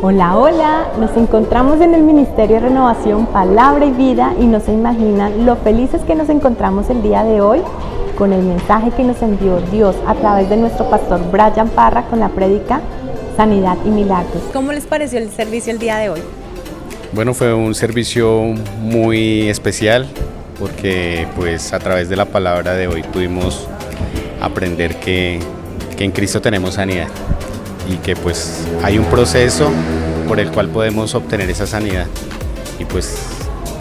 Hola, hola, nos encontramos en el Ministerio de Renovación Palabra y Vida y no se imaginan lo felices que nos encontramos el día de hoy con el mensaje que nos envió Dios a través de nuestro pastor Brian Parra con la prédica Sanidad y Milagros. ¿Cómo les pareció el servicio el día de hoy? Bueno, fue un servicio muy especial porque pues a través de la palabra de hoy pudimos aprender que en Cristo tenemos sanidad y que pues hay un proceso por el cual podemos obtener esa sanidad y pues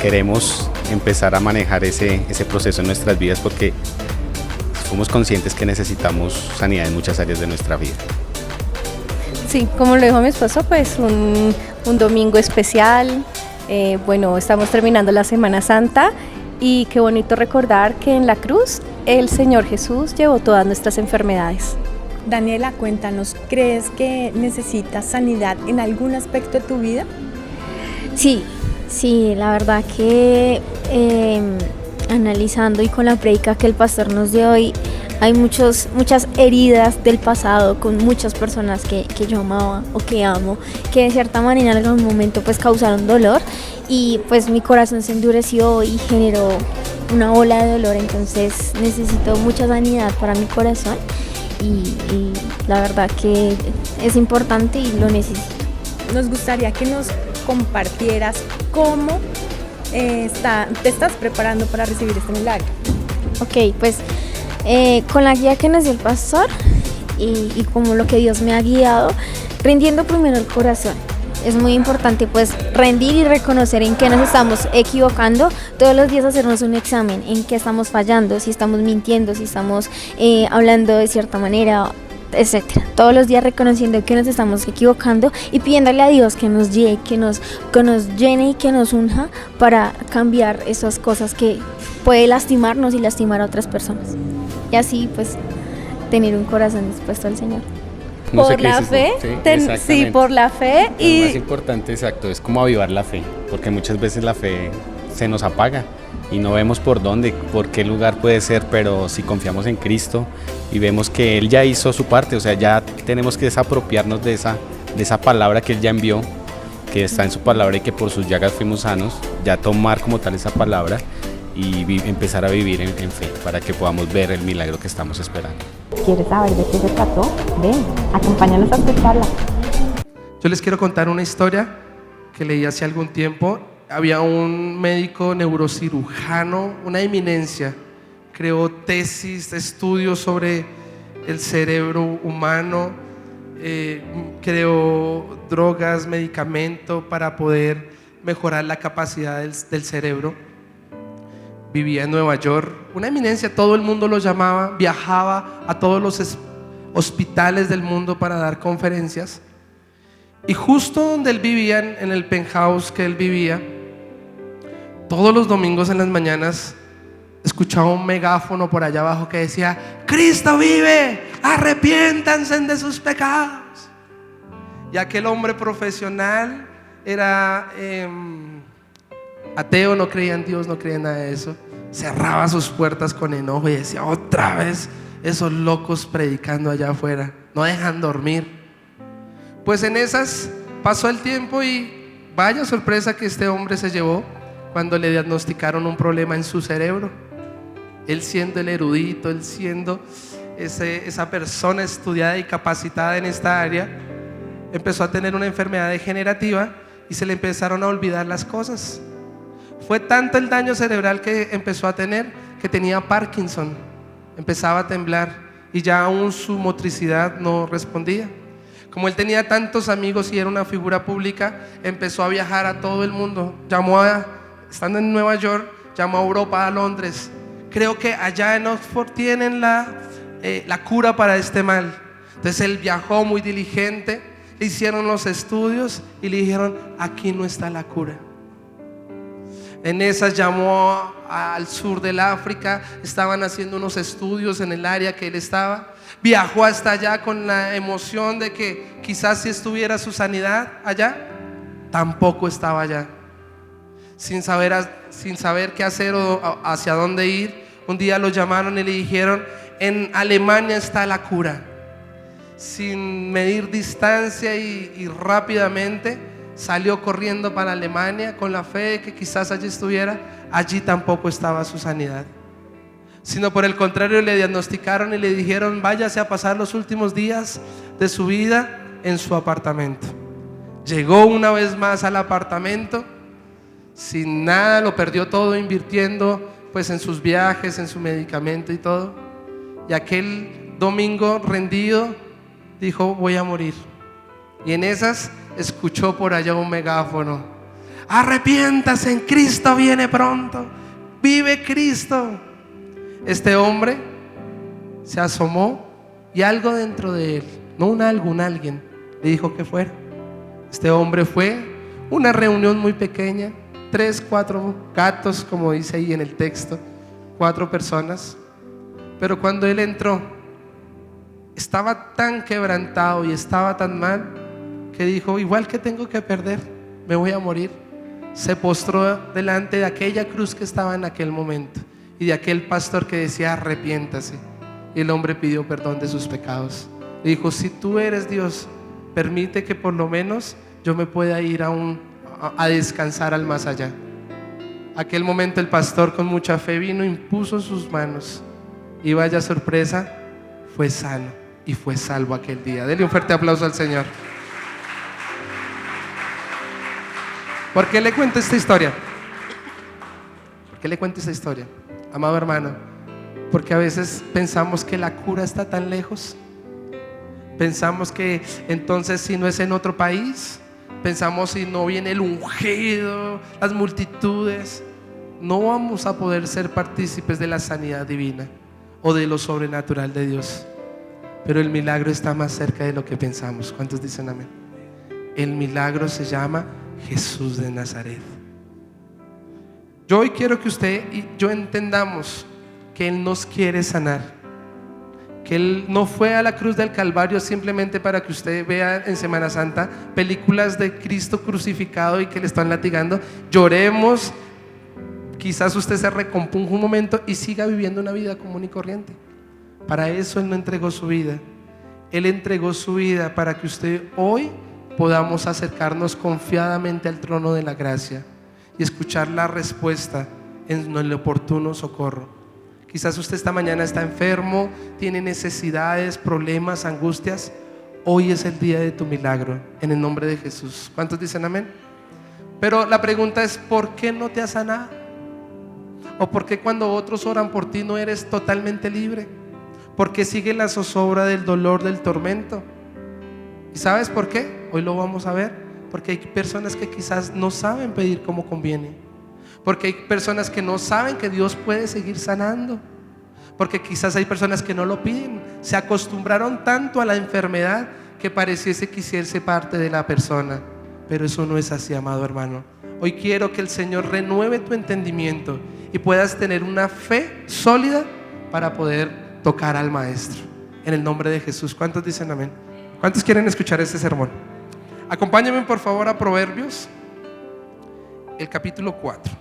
queremos empezar a manejar ese proceso en nuestras vidas porque somos conscientes que necesitamos sanidad en muchas áreas de nuestra vida. Sí, como lo dijo mi esposo, pues un domingo especial, bueno, estamos terminando la Semana Santa y qué bonito recordar que en la cruz el Señor Jesús llevó todas nuestras enfermedades. Daniela, cuéntanos, ¿crees que necesitas sanidad en algún aspecto de tu vida? Sí, la verdad que analizando y con la prédica que el pastor nos dio hoy, hay muchas heridas del pasado con muchas personas que yo amaba o que amo, que de cierta manera en algún momento pues causaron dolor y pues mi corazón se endureció y generó una ola de dolor, entonces necesito mucha sanidad para mi corazón y la verdad que es importante y lo necesito. Nos gustaría que nos compartieras cómo te estás preparando para recibir este milagro. Ok, pues con la guía que nos dio el pastor y como lo que Dios me ha guiado, rindiendo primero el corazón. Es muy importante pues rendir y reconocer en qué nos estamos equivocando, todos los días hacernos un examen, en qué estamos fallando, si estamos mintiendo, si estamos hablando de cierta manera, etcétera. Todos los días reconociendo que nos estamos equivocando y pidiéndole a Dios que nos guíe, que nos llene y que nos unja para cambiar esas cosas que puede lastimarnos y lastimar a otras personas. Y así pues tener un corazón dispuesto al Señor. No sé Por la fe, sí, por la fe y... Lo más importante, exacto, es como avivar la fe, porque muchas veces la fe se nos apaga y no vemos por dónde, por qué lugar puede ser, pero si confiamos en Cristo y vemos que Él ya hizo su parte, o sea, ya tenemos que desapropiarnos de esa palabra que Él ya envió, que está en su palabra y que por sus llagas fuimos sanos, ya tomar como tal esa palabra y empezar a vivir en fe para que podamos ver el milagro que estamos esperando. ¿Quieres saber de qué se trató? Ven, acompáñanos a escucharla. Yo les quiero contar una historia que leí hace algún tiempo. Había un médico neurocirujano, una eminencia, creó tesis, estudios sobre el cerebro humano, creó drogas, medicamentos para poder mejorar la capacidad del cerebro. Vivía en Nueva York, una eminencia, todo el mundo lo llamaba, viajaba a todos los hospitales del mundo para dar conferencias. Y justo donde él vivía, en el penthouse que él vivía, todos los domingos en las mañanas escuchaba un megáfono por allá abajo que decía: Cristo vive, arrepiéntanse de sus pecados. Y aquel hombre profesional era ateo, no creía en Dios, no creía en nada de eso. Cerraba sus puertas con enojo y decía: otra vez esos locos predicando allá afuera, no dejan dormir. Pues en esas pasó el tiempo y vaya sorpresa que este hombre se llevó cuando le diagnosticaron un problema en su cerebro. Él siendo el erudito, él siendo esa persona estudiada y capacitada en esta área, empezó a tener una enfermedad degenerativa y se le empezaron a olvidar las cosas. Fue tanto el daño cerebral que empezó a tener que tenía Parkinson, empezaba a temblar y ya aún su motricidad no respondía. Como él tenía tantos amigos y era una figura pública, empezó a viajar a todo el mundo. Estando en Nueva York, llamó a Europa, a Londres. Creo que allá en Oxford tienen la cura para este mal. Entonces él viajó muy diligente, le hicieron los estudios y le dijeron: aquí no está la cura. En esas llamó al sur del África, estaban haciendo unos estudios en el área que él estaba. Viajó hasta allá con la emoción de que quizás si estuviera su sanidad allá, tampoco estaba allá. Sin saber qué hacer o hacia dónde ir, un día lo llamaron y le dijeron: en Alemania está la cura. sin medir distancia y rápidamente salió corriendo para Alemania con la fe de que quizás allí estuviera. Allí tampoco estaba su sanidad, sino por el contrario le diagnosticaron y le dijeron: váyase a pasar los últimos días de su vida en su apartamento. Llegó una vez más al apartamento sin nada, lo perdió todo invirtiendo pues en sus viajes, en su medicamento y todo. Y aquel domingo rendido dijo: voy a morir. Y en esas escuchó por allá un megáfono: arrepiéntase, en Cristo viene pronto, vive Cristo. Este hombre se asomó y algo dentro de él, no un algo, un alguien, le dijo que fuera. Este hombre fue, una reunión muy pequeña, 3, 4 gatos, como dice ahí en el texto, 4 personas. Pero cuando él entró, estaba tan quebrantado y estaba tan mal que dijo: igual que tengo que perder, me voy a morir. Se postró delante de aquella cruz que estaba en aquel momento y de aquel pastor que decía: arrepiéntase. Y el hombre pidió perdón de sus pecados. Le dijo: si tú eres Dios, permite que por lo menos yo me pueda ir a descansar al más allá. Aquel momento el pastor con mucha fe vino, impuso sus manos y vaya sorpresa, fue sano y fue salvo aquel día. Dele un fuerte aplauso al Señor. ¿Por qué le cuento esta historia? ¿Por qué le cuento esta historia, amado hermano? Porque a veces pensamos que la cura está tan lejos. Pensamos que entonces si no es en otro país, pensamos si no viene el ungido, las multitudes, no vamos a poder ser partícipes de la sanidad divina o de lo sobrenatural de Dios. Pero el milagro está más cerca de lo que pensamos. ¿Cuántos dicen amén? El milagro se llama Jesús de Nazaret. Yo hoy quiero que usted y yo entendamos que Él nos quiere sanar, que Él no fue a la cruz del Calvario simplemente para que usted vea en Semana Santa películas de Cristo crucificado y que le están latigando, lloremos, quizás usted se recomponga un momento y siga viviendo una vida común y corriente. Para eso Él no entregó su vida. Él entregó su vida para que usted hoy podamos acercarnos confiadamente al trono de la gracia y escuchar la respuesta en el oportuno socorro. Quizás usted esta mañana está enfermo, tiene necesidades, problemas, angustias. Hoy es el día de tu milagro, en el nombre de Jesús. ¿Cuántos dicen amén? Pero la pregunta es: ¿por qué no te has sanado? ¿O por qué cuando otros oran por ti no eres totalmente libre? ¿Por qué sigue la zozobra del dolor, del tormento? ¿Y sabes por qué? Hoy lo vamos a ver. Porque hay personas que quizás no saben pedir como conviene. Porque hay personas que no saben que Dios puede seguir sanando. Porque quizás hay personas que no lo piden. Se acostumbraron tanto a la enfermedad que pareciese que hiciese parte de la persona. Pero eso no es así, amado hermano. Hoy quiero que el Señor renueve tu entendimiento y puedas tener una fe sólida para poder tocar al Maestro. En el nombre de Jesús. ¿Cuántos dicen amén? ¿Cuántos quieren escuchar este sermón? Acompáñenme por favor a Proverbios, el capítulo 4.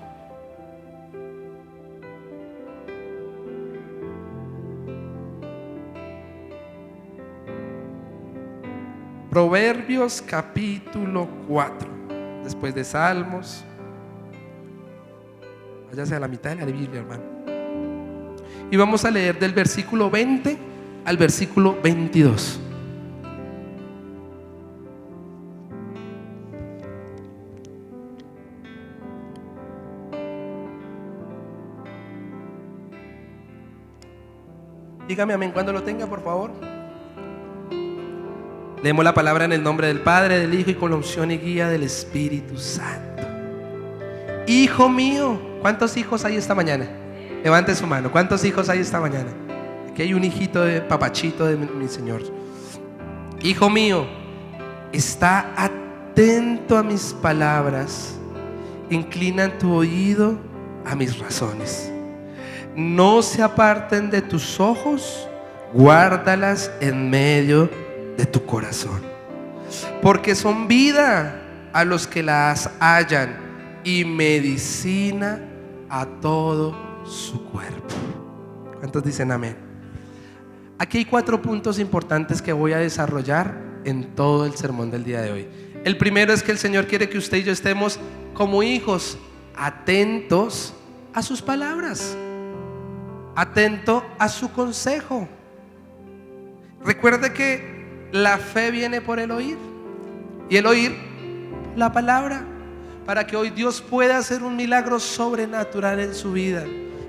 Proverbios capítulo 4, después de Salmos. Váyase a la mitad de la Biblia, hermano. Y vamos a leer del versículo 20 al versículo 22. Dígame amén cuando lo tenga, por favor. Leemos la palabra en el nombre del Padre, del Hijo y con la unción y guía del Espíritu Santo. Hijo mío, ¿cuántos hijos hay esta mañana? Levante su mano. ¿Cuántos hijos hay esta mañana? Aquí hay un hijito de papachito de mi Señor. Hijo mío, está atento a mis palabras, inclina tu oído a mis razones. No se aparten de tus ojos, guárdalas en medio de tu corazón, porque son vida a los que las hallan y medicina a todo su cuerpo. ¿Cuántos dicen amén? Aquí hay 4 puntos importantes que voy a desarrollar en todo el sermón del día de hoy. El primero es que el Señor quiere que usted y yo estemos como hijos, atentos a sus palabras, atento a su consejo. Recuerde que la fe viene por el oír, y el oír la palabra. Para que hoy Dios pueda hacer un milagro sobrenatural en su vida,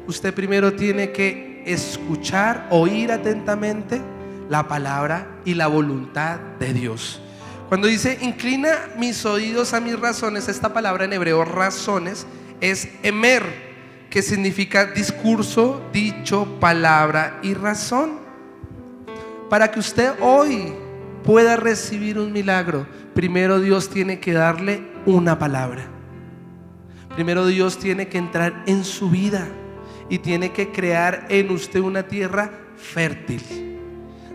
usted primero tiene que escuchar, oír atentamente la palabra y la voluntad de Dios. Cuando dice inclina mis oídos a mis razones, esta palabra en hebreo razones es emer, que significa discurso, dicho, palabra y razón. Para que usted hoy pueda recibir un milagro, primero Dios tiene que darle una palabra. Primero Dios tiene que entrar en su vida y tiene que crear en usted una tierra fértil.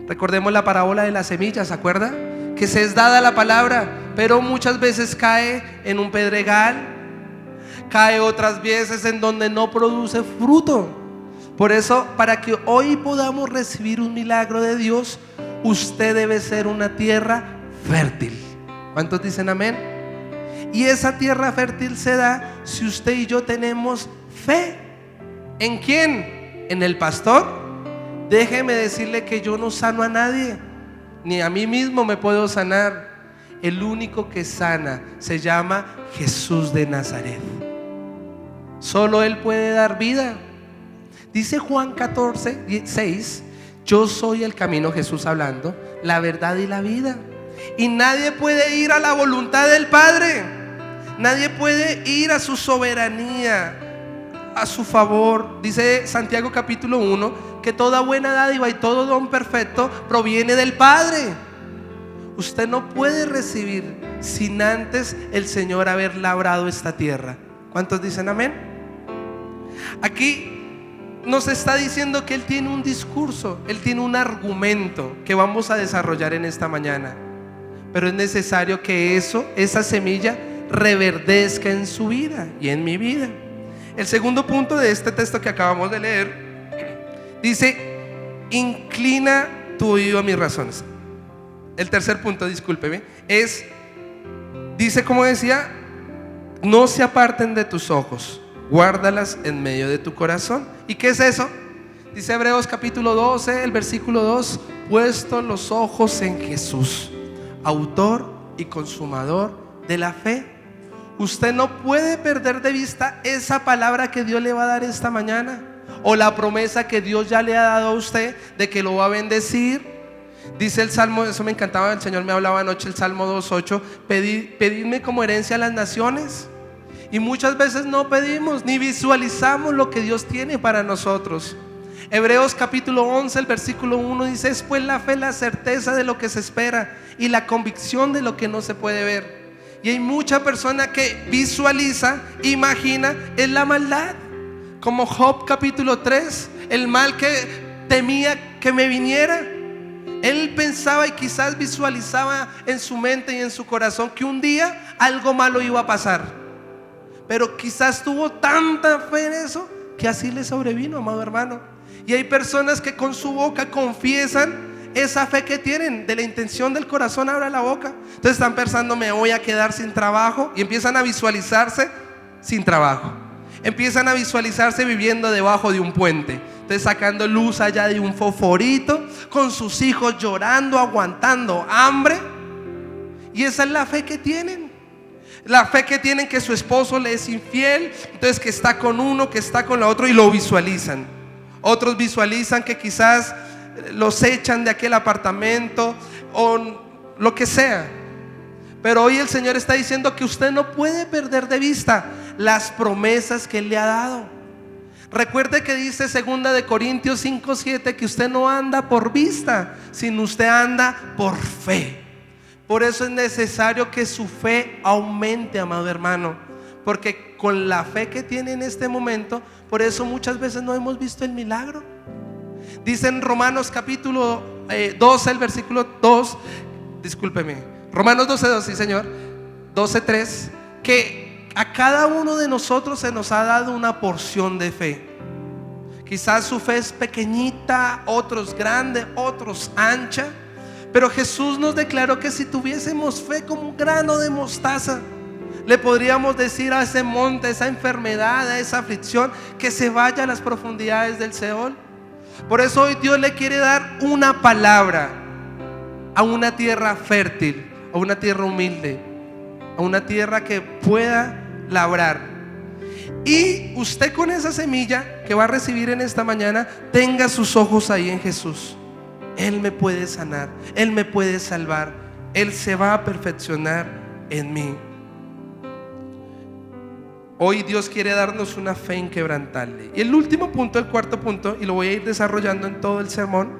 Recordemos la parábola de la semilla, ¿se acuerda? Que se es dada la palabra, pero muchas veces cae en un pedregal, cae otras veces en donde no produce fruto. Por eso, para que hoy podamos recibir un milagro de Dios, usted debe ser una tierra fértil. ¿Cuántos dicen amén? Y esa tierra fértil se da si usted y yo tenemos fe. ¿En quién? ¿En el pastor? Déjeme decirle que yo no sano a nadie, ni a mí mismo me puedo sanar. El único que sana se llama Jesús de Nazaret. Solo Él puede dar vida. Dice Juan 14:6, yo soy el camino, Jesús hablando, la verdad y la vida. Y nadie puede ir a la voluntad del Padre. Nadie puede ir a su soberanía, a su favor. Dice Santiago capítulo 1 que toda buena dádiva y todo don perfecto proviene del Padre. Usted no puede recibir sin antes el Señor haber labrado esta tierra. ¿Cuántos dicen amén? Aquí nos está diciendo que Él tiene un discurso, Él tiene un argumento que vamos a desarrollar en esta mañana. Pero es necesario que esa semilla reverdezca en su vida y en mi vida. El segundo punto de este texto que acabamos de leer dice: inclina tu oído a mis razones. El tercer punto, discúlpeme, dice, como decía, no se aparten de tus ojos, guárdalas en medio de tu corazón. ¿Y qué es eso? Dice Hebreos capítulo 12, el versículo 2: puesto los ojos en Jesús, autor y consumador de la fe. Usted no puede perder de vista esa palabra que Dios le va a dar esta mañana, o la promesa que Dios ya le ha dado a usted de que lo va a bendecir. Dice el Salmo, eso me encantaba, el Señor me hablaba anoche, el Salmo 2:8, pedidme como herencia a las naciones. Y muchas veces no pedimos ni visualizamos lo que Dios tiene para nosotros. Hebreos capítulo 11, el versículo 1 dice: es pues la fe, la certeza de lo que se espera y la convicción de lo que no se puede ver. Y hay mucha persona que visualiza, imagina, es la maldad. Como Job capítulo 3, el mal que temía que me viniera. Él pensaba y quizás visualizaba en su mente y en su corazón que un día algo malo iba a pasar. Pero quizás tuvo tanta fe en eso que así le sobrevino, amado hermano. Y hay personas que con su boca confiesan esa fe que tienen, de la intención del corazón abra la boca. Entonces están pensando: me voy a quedar sin trabajo, y empiezan a visualizarse sin trabajo. Empiezan a visualizarse viviendo debajo de un puente, entonces sacando luz allá de un fosforito, con sus hijos llorando, aguantando hambre. Y esa es la fe que tienen. La fe que tienen que su esposo le es infiel, entonces que está con uno, que está con la otro, y lo visualizan. Otros visualizan que quizás los echan de aquel apartamento o lo que sea. Pero hoy el Señor está diciendo que usted no puede perder de vista las promesas que Él le ha dado. Recuerde que dice 2 Corintios 5:7 que usted no anda por vista, sino usted anda por fe. Por eso es necesario que su fe aumente, amado hermano, porque con la fe que tiene en este momento, por eso muchas veces no hemos visto el milagro. Dice en Romanos capítulo 12, el versículo 2, discúlpeme, Romanos 12:2, sí señor, 12:3, que a cada uno de nosotros se nos ha dado una porción de fe. Quizás su fe es pequeñita, otros grande, otros ancha. Pero Jesús nos declaró que si tuviésemos fe como un grano de mostaza, le podríamos decir a ese monte, a esa enfermedad, a esa aflicción, que se vaya a las profundidades del Seol. Por eso hoy Dios le quiere dar una palabra a una tierra fértil, a una tierra humilde, a una tierra que pueda labrar. Y usted con esa semilla que va a recibir en esta mañana, tenga sus ojos ahí en Jesús. Él me puede sanar, Él me puede salvar, Él se va a perfeccionar en mí. Hoy Dios quiere darnos una fe inquebrantable. Y el último punto, el cuarto punto, y lo voy a ir desarrollando en todo el sermón,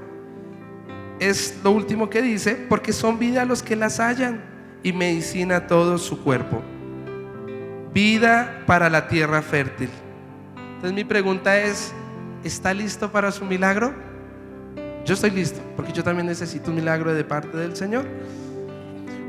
es lo último que dice: porque son vida los que las hallan y medicina a todo su cuerpo. Vida para la tierra fértil. Entonces mi pregunta es: ¿está listo para su milagro? Yo estoy listo, porque yo también necesito un milagro de parte del Señor.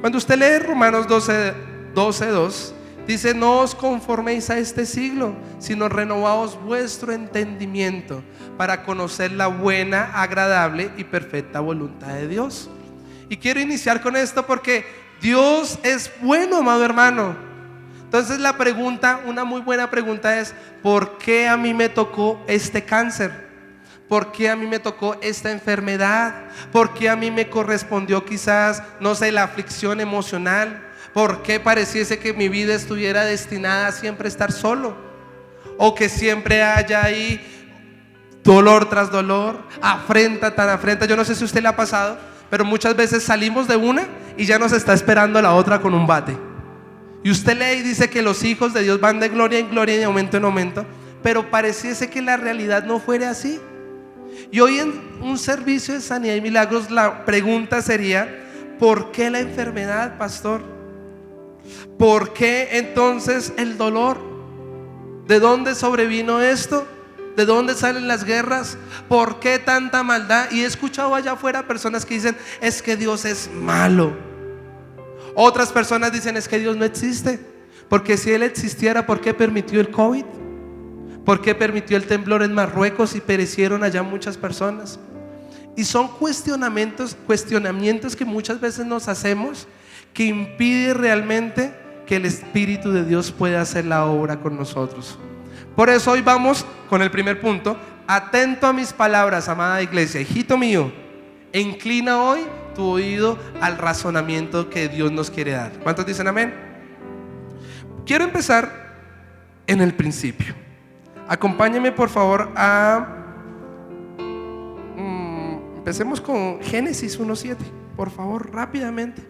Cuando usted lee Romanos 12:2, dice: no os conforméis a este siglo, sino renovaos vuestro entendimiento para conocer la buena, agradable y perfecta voluntad de Dios. Y quiero iniciar con esto porque Dios es bueno, amado hermano. Entonces la pregunta, una muy buena pregunta es: ¿por qué a mí me tocó este cáncer? ¿Por qué a mí me tocó esta enfermedad? ¿Por qué a mí me correspondió quizás, no sé, la aflicción emocional? ¿Por qué pareciese que mi vida estuviera destinada a siempre estar solo? O que siempre haya ahí dolor tras dolor, afrenta tras afrenta. Yo no sé si a usted le ha pasado, pero muchas veces salimos de una y ya nos está esperando la otra con un bate. Y usted lee y dice que los hijos de Dios van de gloria en gloria y de aumento en aumento, pero pareciese que la realidad no fuera así. Y hoy en un servicio de sanidad y milagros la pregunta sería: ¿por qué la enfermedad, pastor? ¿Por qué entonces el dolor? ¿De dónde sobrevino esto? ¿De dónde salen las guerras? ¿Por qué tanta maldad? Y he escuchado allá afuera personas que dicen: es que Dios es malo. Otras personas dicen: es que Dios no existe, porque si Él existiera, ¿por qué permitió el COVID? ¿Por qué permitió el temblor en Marruecos y perecieron allá muchas personas? Y son cuestionamientos que muchas veces nos hacemos, que impide realmente que el Espíritu de Dios pueda hacer la obra con nosotros. Por eso hoy vamos con el primer punto: atento a mis palabras, amada iglesia. Hijito mío, inclina hoy tu oído al razonamiento que Dios nos quiere dar. ¿Cuántos dicen amén? Quiero empezar en el principio. Acompáñenme por favor empecemos con Génesis 1:7, por favor, rápidamente.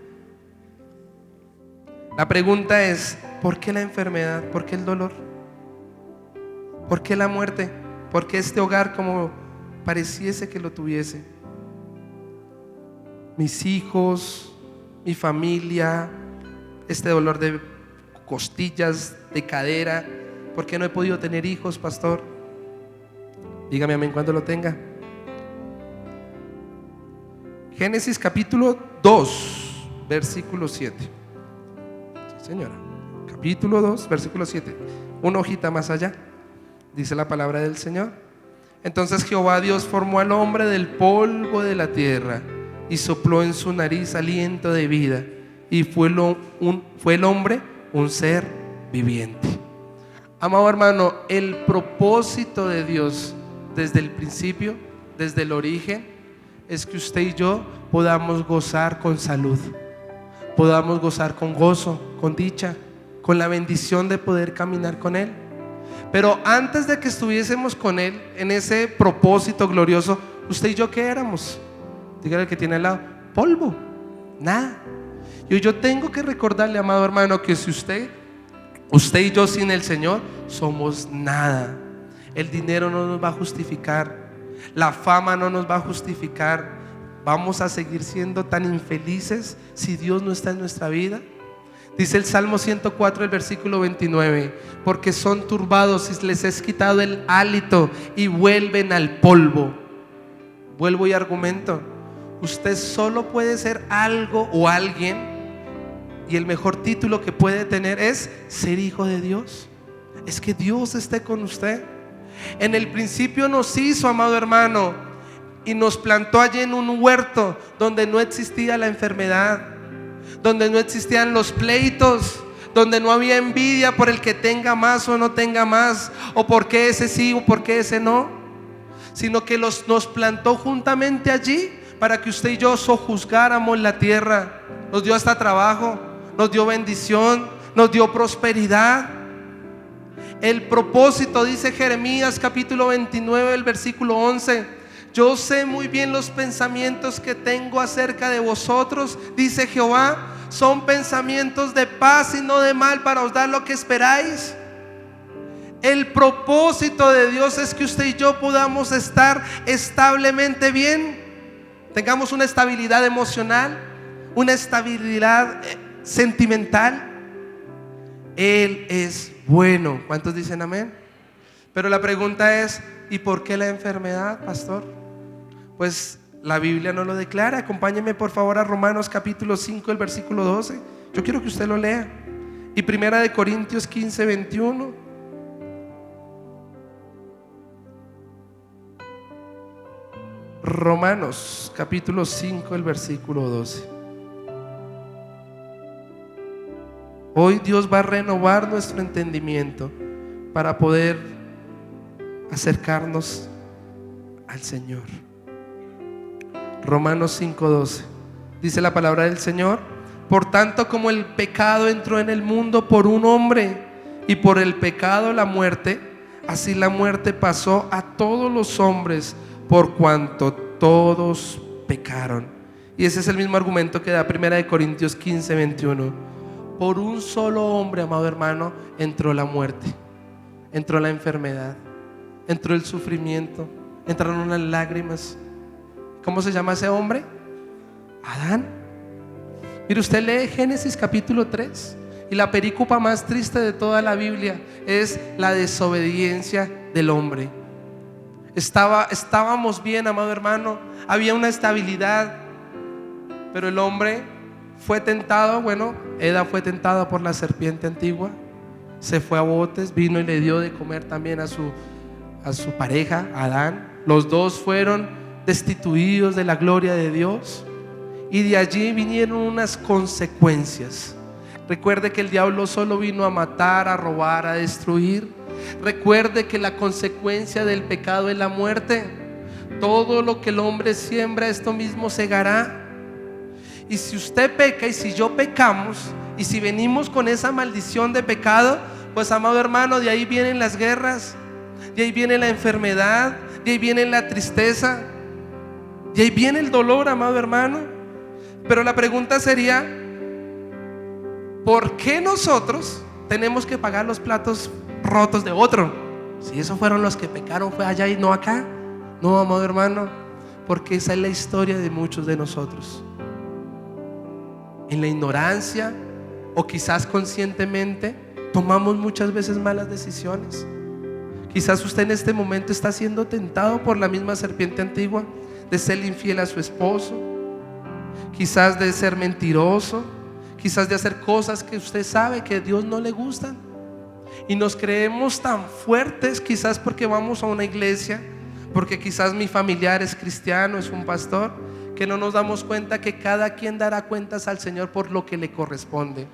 La pregunta es: ¿por qué la enfermedad? ¿Por qué el dolor? ¿Por qué la muerte? ¿Por qué este hogar como pareciese que lo tuviese? Mis hijos, mi familia, este dolor de costillas, de cadera. ¿Por qué no he podido tener hijos, pastor? Dígame amén cuando lo tenga. Génesis capítulo 2, versículo 7. Sí, señora. Capítulo 2, versículo 7. Una hojita más allá. Dice la palabra del Señor: entonces Jehová Dios formó al hombre del polvo de la tierra y sopló en su nariz aliento de vida, y fue el hombre un ser viviente. Amado hermano, el propósito de Dios desde el principio, desde el origen, es que usted y yo podamos gozar con salud, podamos gozar con gozo, con dicha, con la bendición de poder caminar con Él. Pero antes de que estuviésemos con Él en ese propósito glorioso, usted y yo, ¿qué éramos? Dígale al que tiene al lado: polvo, nada. Y yo tengo que recordarle, amado hermano, que si usted y yo sin el Señor somos nada. El dinero no nos va a justificar, la fama no nos va a justificar. Vamos a seguir siendo tan infelices si Dios no está en nuestra vida. Dice el Salmo 104, el versículo 29: porque son turbados y les es quitado el hálito y vuelven al polvo. Vuelvo y argumento: usted solo puede ser algo o alguien, y el mejor título que puede tener es ser hijo de Dios. Es que Dios esté con usted, En el principio nos hizo, amado hermano, y nos plantó allí en un huerto donde no existía la enfermedad, donde no existían los pleitos, donde no había envidia por el que tenga más o no tenga más, o por qué ese sí o por qué ese no, sino que nos plantó juntamente allí para que usted y yo sojuzgáramos la tierra. Nos dio hasta trabajo, nos dio bendición, nos dio prosperidad. El propósito, dice Jeremías capítulo 29, el versículo 11: yo sé muy bien los pensamientos que tengo acerca de vosotros, dice Jehová, son pensamientos de paz y no de mal, para os dar lo que esperáis. El propósito de Dios es que usted y yo podamos estar establemente bien, tengamos una estabilidad emocional, una estabilidad sentimental. Él es bueno. ¿Cuántos dicen amén? Pero la pregunta es, ¿y por qué la enfermedad, pastor? Pues la Biblia no lo declara. Acompáñeme por favor a Romanos capítulo 5, el versículo 12. Yo quiero que usted lo lea. Y primera de Corintios 15, 21. Romanos capítulo 5, el versículo 12. Hoy Dios va a renovar nuestro entendimiento para poder acercarnos al Señor. Romanos 5:12 dice la palabra del Señor: por tanto, como el pecado entró en el mundo por un hombre, y por el pecado la muerte, así la muerte pasó a todos los hombres, por cuanto todos pecaron. Y ese es el mismo argumento que da primera de Corintios 15, 21. Por un solo hombre, amado hermano, entró la muerte, entró la enfermedad, entró el sufrimiento, entraron las lágrimas. ¿Cómo se llama ese hombre? Adán. Mire, usted lee Génesis capítulo 3 y la perícopa más triste de toda la Biblia es la desobediencia del hombre. Estábamos bien, amado hermano, había una estabilidad, pero el hombre fue tentado. Bueno, Eva fue tentada por la serpiente antigua, se fue a botes, vino y le dio de comer también a su pareja, Adán. Los dos fueron destituidos de la gloria de Dios, y de allí vinieron unas consecuencias. Recuerde que el diablo solo vino a matar, a robar, a destruir. Recuerde que la consecuencia del pecado es la muerte. Todo lo que el hombre siembra, esto mismo segará. Y si usted peca y si yo pecamos, y si venimos con esa maldición de pecado, pues amado hermano, de ahí vienen las guerras, de ahí viene la enfermedad, de ahí viene la tristeza, de ahí viene el dolor, amado hermano. Pero la pregunta sería, ¿por qué nosotros tenemos que pagar los platos rotos de otro? Si esos fueron los que pecaron, fue allá y no acá. No, amado hermano, porque esa es la historia de muchos de nosotros. En la ignorancia, o quizás conscientemente, tomamos muchas veces malas decisiones. Quizás usted en este momento está siendo tentado por la misma serpiente antigua de ser infiel a su esposo, quizás de ser mentiroso, quizás de hacer cosas que usted sabe que a Dios no le gustan, y nos creemos tan fuertes, quizás porque vamos a una iglesia, porque quizás mi familiar es cristiano, es un pastor, que no nos damos cuenta que cada quien dará cuentas al Señor por lo que le corresponde.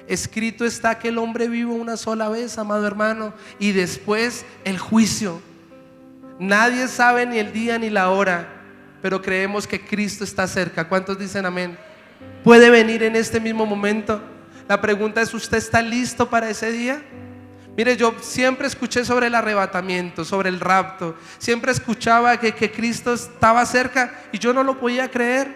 Escrito está que el hombre vive una sola vez, amado hermano, y después el juicio. Nadie sabe ni el día ni la hora, pero creemos que Cristo está cerca. ¿Cuántos dicen amén? Puede venir en este mismo momento. La pregunta es, ¿usted está listo para ese día? Mire, yo siempre escuché sobre el arrebatamiento, sobre el rapto. Siempre escuchaba que Cristo estaba cerca y yo no lo podía creer.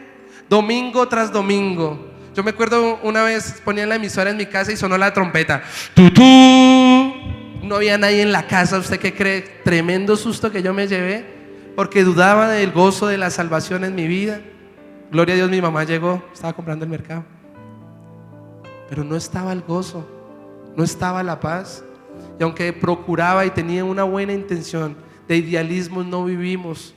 Domingo tras domingo. Yo me acuerdo una vez ponían la emisora en mi casa y sonó la trompeta. ¡Tutú! No había nadie en la casa. ¿Usted qué cree? Tremendo susto que yo me llevé, porque dudaba del gozo de la salvación en mi vida. Gloria a Dios, mi mamá llegó, estaba comprando el mercado, pero no estaba el gozo, no estaba la paz. Y aunque procuraba y tenía una buena intención, de idealismo no vivimos.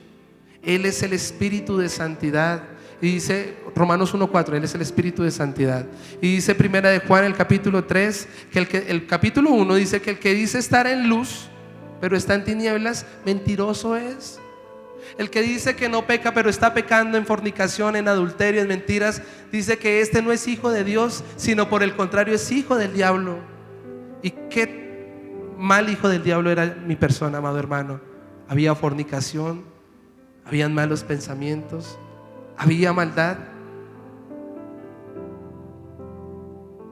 Él es el Espíritu de santidad. Y dice Romanos 1:4, Él es el Espíritu de santidad. Y dice primera de Juan, el capítulo 3, que el capítulo 1 dice que el que dice estar en luz, pero está en tinieblas, mentiroso es. El que dice que no peca, pero está pecando en fornicación, en adulterio, en mentiras, dice que este no es hijo de Dios, sino por el contrario es hijo del diablo. Y qué mal hijo del diablo era mi persona, amado hermano. Había fornicación, habían malos pensamientos, había maldad.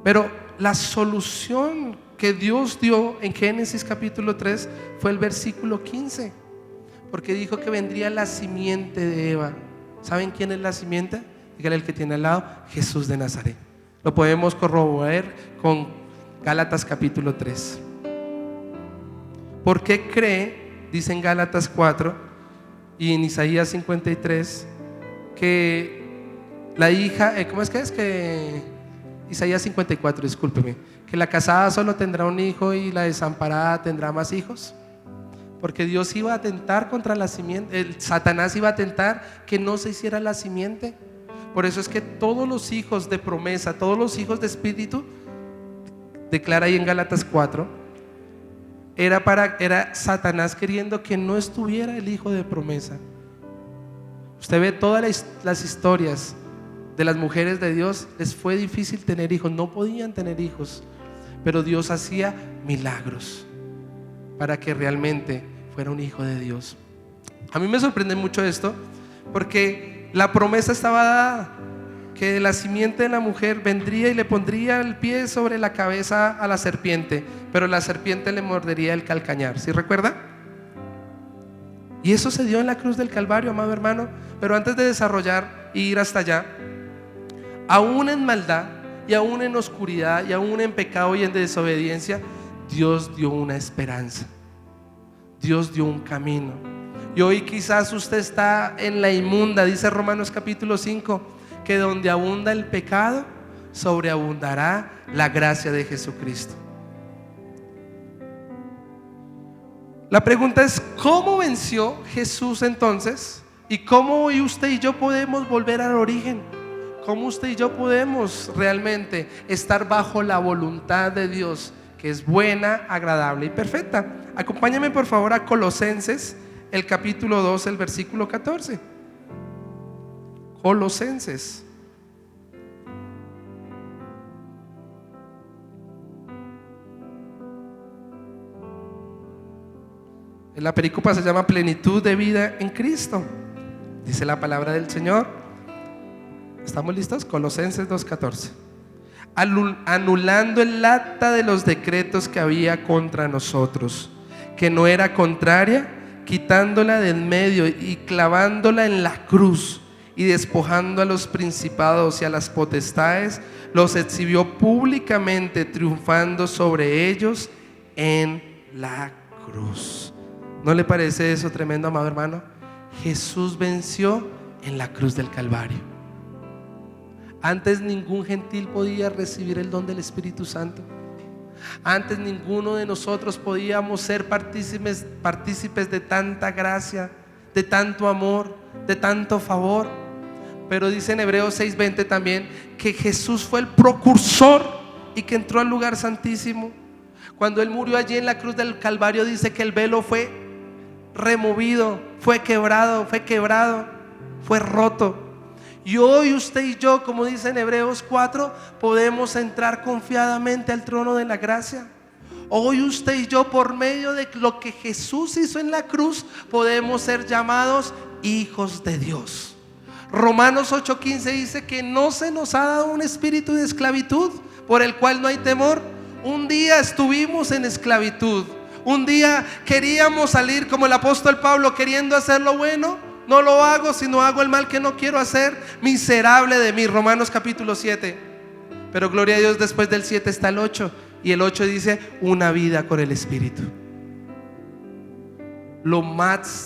Pero la solución que Dios dio en Génesis capítulo 3 fue el versículo 15, porque dijo que vendría la simiente de Eva. ¿Saben quién es la simiente? Dígale al que tiene al lado: Jesús de Nazaret. Lo podemos corroborar con Gálatas capítulo 3. ¿Por qué cree? Dice en Gálatas 4 y en Isaías 53 que la hija, ¿cómo es que Isaías 54, discúlpeme, que la casada solo tendrá un hijo y la desamparada tendrá más hijos? Porque Dios iba a atentar contra la simiente, Satanás iba a atentar que no se hiciera la simiente. Por eso es que todos los hijos de promesa, todos los hijos de espíritu, declara ahí en Gálatas 4, era Satanás queriendo que no estuviera el hijo de promesa. Usted ve todas las historias de las mujeres de Dios, les fue difícil tener hijos, no podían tener hijos, pero Dios hacía milagros para que realmente fuera un hijo de Dios. A mí me sorprende mucho esto, porque la promesa estaba dada, que la simiente de la mujer vendría y le pondría el pie sobre la cabeza a la serpiente, pero la serpiente le mordería el calcañar. ¿Sí recuerda? Y eso se dio en la cruz del Calvario, amado hermano. Pero antes de desarrollar e ir hasta allá, aún en maldad y aún en oscuridad y aún en pecado y en desobediencia, Dios dio una esperanza, Dios dio un camino. Y hoy quizás usted está en la inmunda, dice Romanos capítulo 5, que donde abunda el pecado, sobreabundará la gracia de Jesucristo. La pregunta es: ¿cómo venció Jesús entonces? ¿Y cómo hoy usted y yo podemos volver al origen? ¿Cómo usted y yo podemos realmente estar bajo la voluntad de Dios, que es buena, agradable y perfecta? Acompáñame por favor a Colosenses, el capítulo 2, el versículo 14. Colosenses. La pericopa se llama plenitud de vida en Cristo. Dice la palabra del Señor. ¿Estamos listos? Colosenses 2:14. Anulando el acta de los decretos que había contra nosotros, que no era contraria, quitándola de en medio y clavándola en la cruz, y despojando a los principados y a las potestades, los exhibió públicamente, triunfando sobre ellos en la cruz. ¿No le parece eso tremendo, amado hermano? Jesús venció en la cruz del Calvario. Antes ningún gentil podía recibir el don del Espíritu Santo. Antes ninguno de nosotros podíamos ser partícipes de tanta gracia, de tanto amor, de tanto favor. Pero dice en Hebreos 6:20 también que Jesús fue el precursor y que entró al lugar santísimo. Cuando Él murió allí en la cruz del Calvario, dice que el velo fue removido, fue quebrado, fue roto. Y hoy usted y yo, como dice en Hebreos 4, podemos entrar confiadamente al trono de la gracia. Hoy usted y yo, por medio de lo que Jesús hizo en la cruz, podemos ser llamados hijos de Dios. Romanos 8:15 dice que no se nos ha dado un espíritu de esclavitud por el cual no hay temor. Un día estuvimos en esclavitud, un día queríamos salir como el apóstol Pablo, queriendo hacer lo bueno. No lo hago, sino hago el mal que no quiero hacer. Miserable de mí. Romanos capítulo 7. Pero gloria a Dios, después del 7 está el 8. Y el 8 dice: una vida con el Espíritu.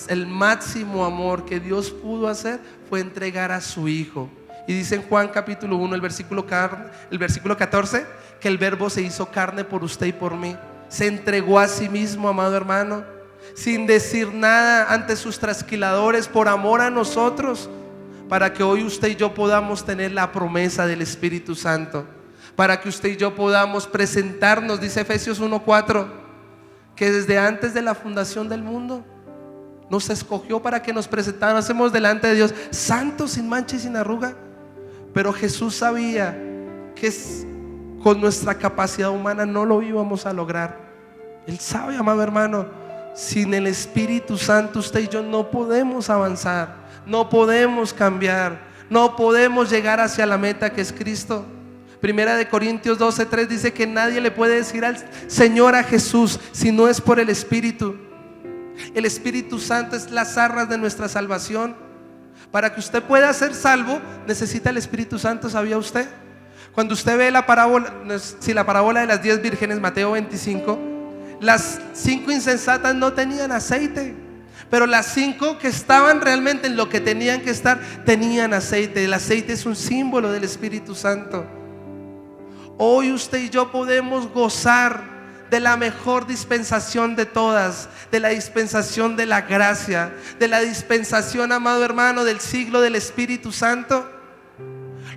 El máximo amor que Dios pudo hacer fue entregar a su Hijo. Y dice en Juan capítulo 1, el versículo 14, que el verbo se hizo carne por usted y por mí. Se entregó a sí mismo, amado hermano, sin decir nada ante sus trasquiladores, por amor a nosotros, para que hoy usted y yo podamos tener la promesa del Espíritu Santo, para que usted y yo podamos presentarnos, dice Efesios 1:4, que desde antes de la fundación del mundo nos escogió para que nos presentáramos delante de Dios santos, sin mancha y sin arruga. Pero Jesús sabía que con nuestra capacidad humana no lo íbamos a lograr. Él sabe, amado hermano, sin el Espíritu Santo usted y yo no podemos avanzar, no podemos cambiar, no podemos llegar hacia la meta que es Cristo. Primera de Corintios 12:3 dice que nadie le puede decir al Señor, a Jesús, si no es por el Espíritu. El Espíritu Santo es las arras de nuestra salvación. Para que usted pueda ser salvo, necesita el Espíritu Santo. ¿Sabía usted? Cuando usted ve la parábola de las 10 vírgenes, Mateo 25, las 5 insensatas no tenían aceite, pero las 5 que estaban realmente en lo que tenían que estar, tenían aceite. El aceite es un símbolo del Espíritu Santo. Hoy usted y yo podemos gozar de la mejor dispensación de todas, de la dispensación de la gracia, de la dispensación, amado hermano, del siglo del Espíritu Santo.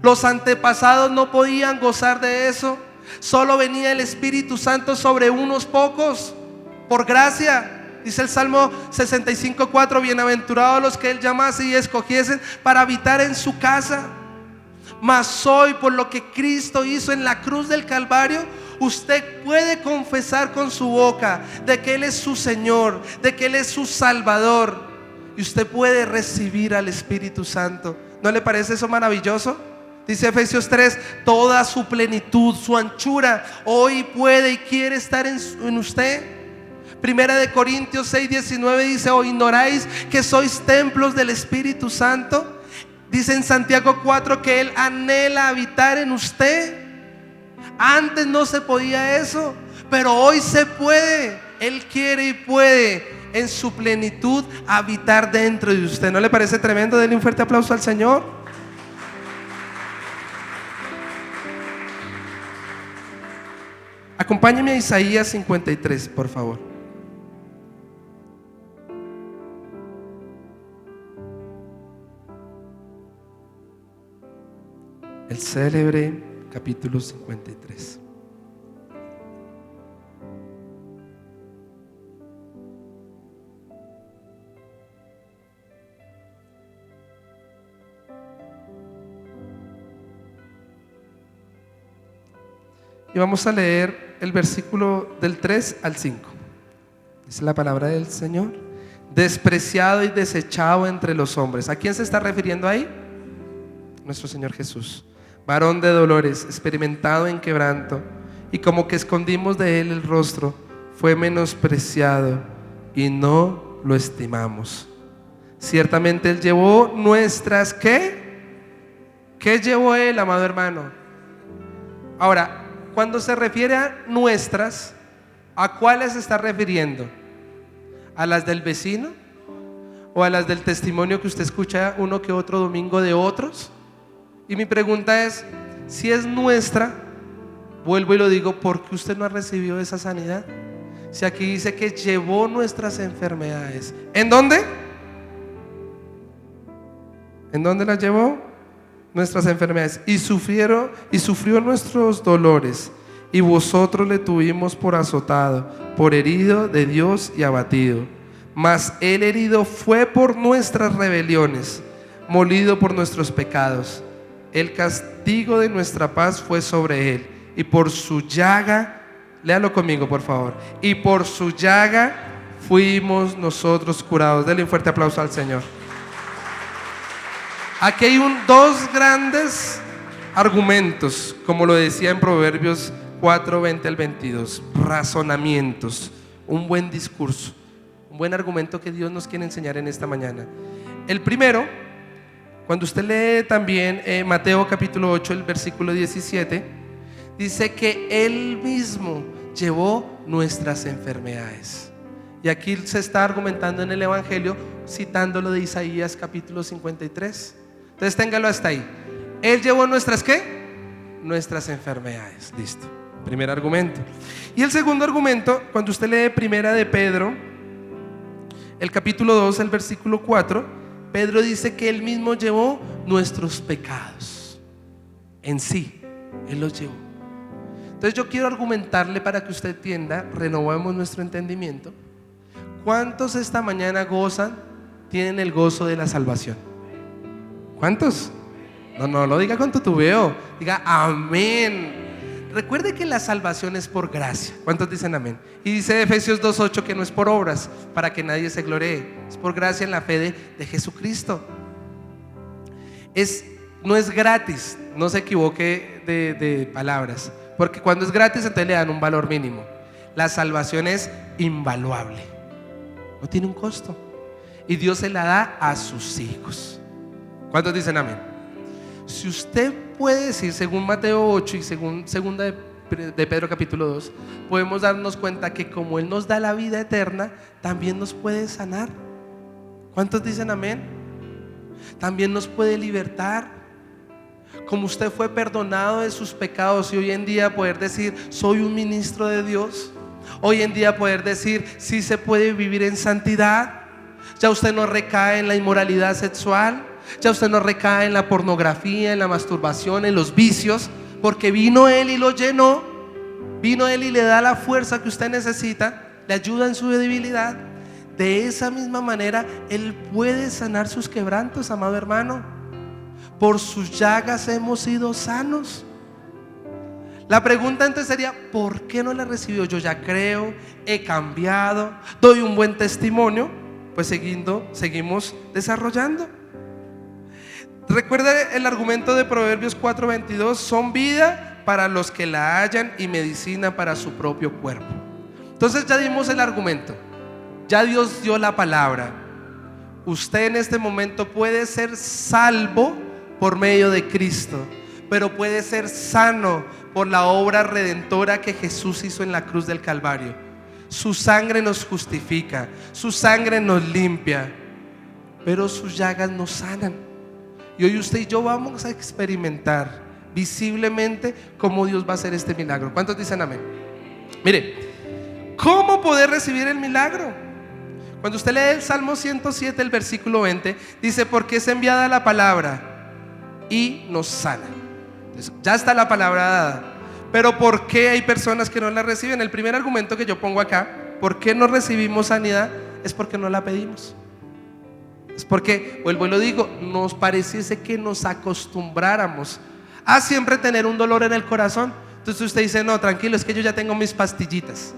Los antepasados no podían gozar de eso. Solo venía el Espíritu Santo sobre unos pocos, por gracia. Dice el Salmo 65:4: bienaventurados los que Él llamase y escogiesen para habitar en su casa. Mas hoy, por lo que Cristo hizo en la cruz del Calvario, usted puede confesar con su boca de que Él es su Señor, de que Él es su Salvador, y usted puede recibir al Espíritu Santo. ¿No le parece eso maravilloso? Dice Efesios 3: toda su plenitud, su anchura, hoy puede y quiere estar en usted. Primera de Corintios 6:19 dice: ¿o ignoráis que sois templos del Espíritu Santo? Dice en Santiago 4 que Él anhela habitar en usted. Antes no se podía eso, pero hoy se puede. Él quiere y puede en su plenitud habitar dentro de usted. ¿No le parece tremendo? Denle un fuerte aplauso al Señor. Acompáñeme a Isaías 53, por favor. El célebre capítulo 53. Y vamos a leer el versículo del 3 al 5. Dice la palabra del Señor: despreciado y desechado entre los hombres. ¿A quién se está refiriendo ahí? Nuestro Señor Jesús. Varón de dolores, experimentado en quebranto, y como que escondimos de Él el rostro, fue menospreciado y no lo estimamos. Ciertamente Él llevó nuestras, ¿qué? ¿Qué llevó Él, amado hermano? Ahora, cuando se refiere a nuestras, ¿a cuáles se está refiriendo? ¿A las del vecino? ¿O a las del testimonio que usted escucha uno que otro domingo de otros? Y mi pregunta es, si es nuestra, vuelvo y lo digo, ¿por qué usted no ha recibido esa sanidad? Si aquí dice que llevó nuestras enfermedades. ¿En dónde? ¿En dónde las llevó? Nuestras enfermedades. Y sufrió nuestros dolores. Y vosotros le tuvimos por azotado, por herido de Dios y abatido. Mas Él herido fue por nuestras rebeliones, molido por nuestros pecados. El castigo de nuestra paz fue sobre Él, y por su llaga, léalo conmigo por favor, y por su llaga fuimos nosotros curados. Denle un fuerte aplauso al Señor. Aquí hay dos grandes argumentos, como lo decía en Proverbios 4:20 al 22, razonamientos, un buen discurso, un buen argumento que Dios nos quiere enseñar en esta mañana. El primero, cuando usted lee también Mateo capítulo 8, el versículo 17, dice que Él mismo llevó nuestras enfermedades. Y aquí se está argumentando en el Evangelio, citándolo de Isaías capítulo 53. Entonces téngalo hasta ahí. Él llevó nuestras, ¿qué? Nuestras enfermedades. Listo. Primer argumento. Y el segundo argumento, cuando usted lee Primera de Pedro, el capítulo 2, el versículo 4, Pedro dice que Él mismo llevó nuestros pecados en sí. Él los llevó. Entonces yo quiero argumentarle para que usted entienda, renovemos nuestro entendimiento. ¿Cuántos esta mañana tienen el gozo de la salvación? ¿Cuántos? No lo diga con tutubeo, diga amén. Recuerde que la salvación es por gracia. ¿Cuántos dicen amén? Y dice Efesios 2:8 que no es por obras, para que nadie se gloree. Es por gracia en la fe de Jesucristo. No es gratis, no se equivoque de palabras, porque cuando es gratis entonces le dan un valor mínimo. La salvación es invaluable, no tiene un costo, y Dios se la da a sus hijos. ¿Cuántos dicen amén? Si usted puede decir, según Mateo 8 y según segunda de Pedro capítulo 2, podemos darnos cuenta que como Él nos da la vida eterna, también nos puede sanar. ¿Cuántos dicen amén? También nos puede libertar. Como usted fue perdonado de sus pecados y hoy en día poder decir, soy un ministro de Dios. Hoy en día poder decir, sí se puede vivir en santidad. Ya usted no recae en la inmoralidad sexual. Ya usted no recae en la pornografía, en la masturbación, en los vicios, porque vino Él y lo llenó. Vino Él y le da la fuerza que usted necesita, le ayuda en su debilidad. De esa misma manera Él puede sanar sus quebrantos, amado hermano. Por sus llagas hemos sido sanos. La pregunta entonces sería, ¿por qué no la recibió? Yo ya creo, he cambiado, doy un buen testimonio. Pues seguimos desarrollando. Recuerda el argumento de Proverbios 4:22, son vida para los que la hallan y medicina para su propio cuerpo. Entonces ya dimos el argumento, ya Dios dio la palabra. Usted en este momento puede ser salvo por medio de Cristo, pero puede ser sano por la obra redentora que Jesús hizo en la cruz del Calvario. Su sangre nos justifica, su sangre nos limpia, pero sus llagas nos sanan. Y hoy usted y yo vamos a experimentar visiblemente cómo Dios va a hacer este milagro. ¿Cuántos dicen amén? Mire, ¿cómo poder recibir el milagro? Cuando usted lee el Salmo 107, el versículo 20, dice, porque es enviada la palabra y nos sana. Entonces, ya está la palabra dada. Pero ¿por qué hay personas que no la reciben? El primer argumento que yo pongo acá, ¿por qué no recibimos sanidad? Es porque no la pedimos. Es porque, vuelvo y lo digo, nos pareciese que nos acostumbráramos a siempre tener un dolor en el corazón. Entonces usted dice, no, tranquilo, es que yo ya tengo mis pastillitas.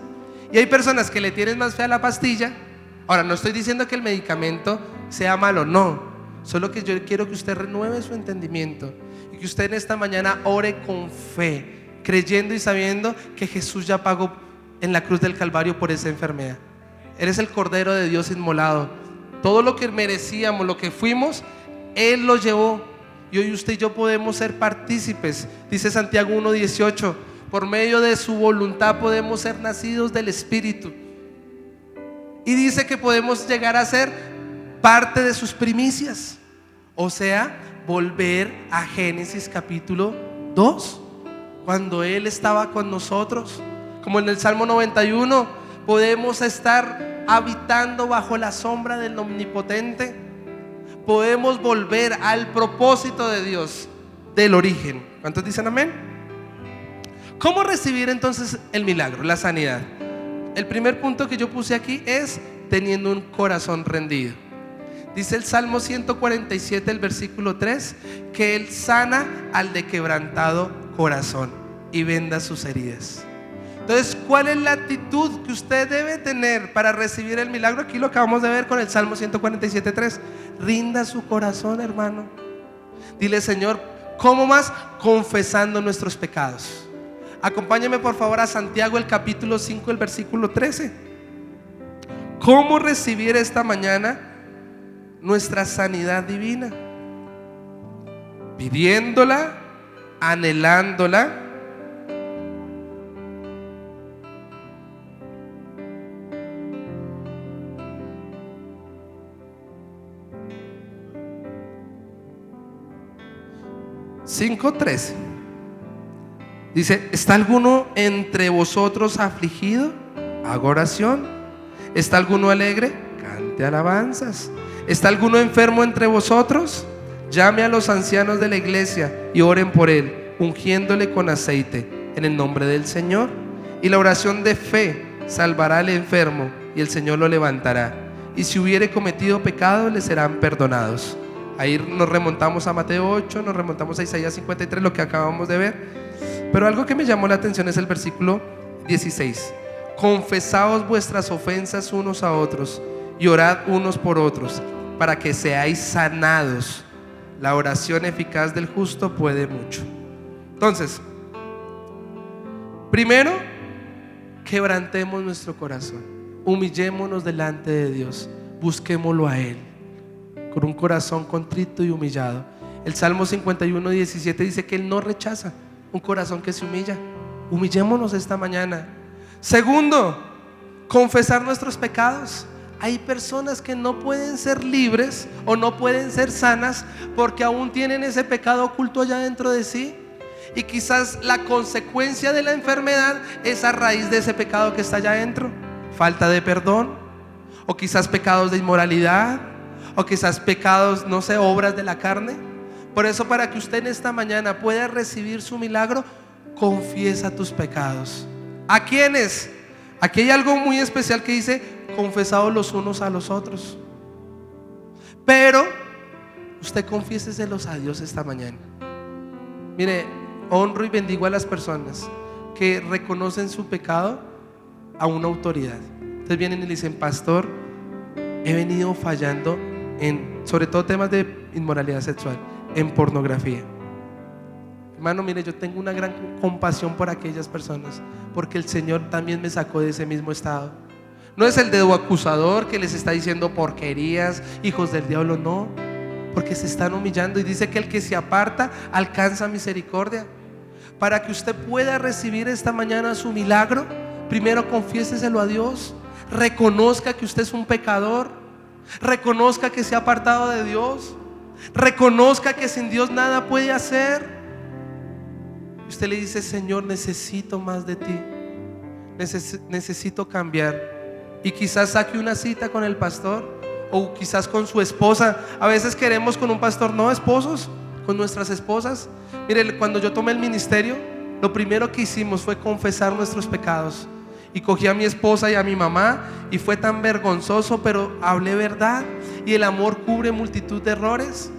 Y hay personas que le tienen más fe a la pastilla. Ahora, no estoy diciendo que el medicamento sea malo, no. Solo que yo quiero que usted renueve su entendimiento y que usted en esta mañana ore con fe, creyendo y sabiendo que Jesús ya pagó en la cruz del Calvario por esa enfermedad. Eres el Cordero de Dios inmolado. Todo lo que merecíamos, lo que fuimos, Él lo llevó. Y hoy usted y yo podemos ser partícipes. Dice Santiago 1:18, por medio de su voluntad podemos ser nacidos del Espíritu. Y dice que podemos llegar a ser parte de sus primicias. O sea, volver a Génesis capítulo 2, cuando Él estaba con nosotros. Como en el Salmo 91, podemos estar habitando bajo la sombra del Omnipotente. Podemos volver al propósito de Dios, del origen. ¿Cuántos dicen amén? ¿Cómo recibir entonces el milagro, la sanidad? El primer punto que yo puse aquí es teniendo un corazón rendido. Dice el Salmo 147, el versículo 3, que Él sana al de quebrantado corazón y venda sus heridas. Entonces, ¿cuál es la actitud que usted debe tener para recibir el milagro? Aquí lo acabamos de ver con el Salmo 147:3. Rinda su corazón, hermano. Dile, Señor, ¿cómo más? Confesando nuestros pecados. Acompáñame por favor a Santiago, el capítulo 5, el versículo 13. ¿Cómo recibir esta mañana nuestra sanidad divina? Pidiéndola, anhelándola. (5:13) dice, ¿está alguno entre vosotros afligido? Haga oración. ¿Está alguno alegre? Cante alabanzas. ¿Está alguno enfermo entre vosotros? Llame a los ancianos de la iglesia y oren por él, ungiéndole con aceite en el nombre del Señor. Y la oración de fe salvará al enfermo y el Señor lo levantará. Y si hubiere cometido pecado, le serán perdonados. Ahí nos remontamos a Mateo 8, nos remontamos a Isaías 53, lo que acabamos de ver. Pero algo que me llamó la atención es el versículo 16. Confesaos vuestras ofensas unos a otros y orad unos por otros, para que seáis sanados. La oración eficaz del justo puede mucho. Entonces, primero, quebrantemos nuestro corazón, humillémonos delante de Dios, busquémoslo a Él con un corazón contrito y humillado. El Salmo 51:17 dice que Él no rechaza un corazón que se humilla. Humillémonos esta mañana. Segundo, confesar nuestros pecados. Hay personas que no pueden ser libres o no pueden ser sanas porque aún tienen ese pecado oculto allá dentro de sí. Y quizás la consecuencia de la enfermedad es a raíz de ese pecado que está allá adentro. Falta de perdón, o quizás pecados de inmoralidad, o quizás pecados, no sé, obras de la carne. Por eso, para que usted en esta mañana pueda recibir su milagro, confiesa tus pecados. ¿A quiénes? Aquí hay algo muy especial que dice: confesados los unos a los otros. Pero usted confiéseselos a Dios esta mañana. Mire, honro y bendigo a las personas que reconocen su pecado a una autoridad. Entonces vienen y le dicen: pastor, he venido fallando en, sobre todo, temas de inmoralidad sexual, en pornografía. Hermano, mire, yo tengo una gran compasión por aquellas personas, porque el Señor también me sacó de ese mismo estado. No es el dedo acusador que les está diciendo porquerías, hijos del diablo, no, porque se están humillando, y dice que el que se aparta alcanza misericordia. Para que usted pueda recibir esta mañana su milagro, primero confiéseselo a Dios. Reconozca que usted es un pecador, reconozca que se ha apartado de Dios, reconozca que sin Dios nada puede hacer. Usted le dice: Señor, necesito más de ti, necesito cambiar. Y quizás saque una cita con el pastor, o quizás con su esposa. A veces queremos con un pastor, no, esposos, con nuestras esposas. Mire, cuando yo tomé el ministerio, lo primero que hicimos fue confesar nuestros pecados. Y cogí a mi esposa y a mi mamá, y fue tan vergonzoso, pero hablé verdad. Y el amor cubre multitud de errores.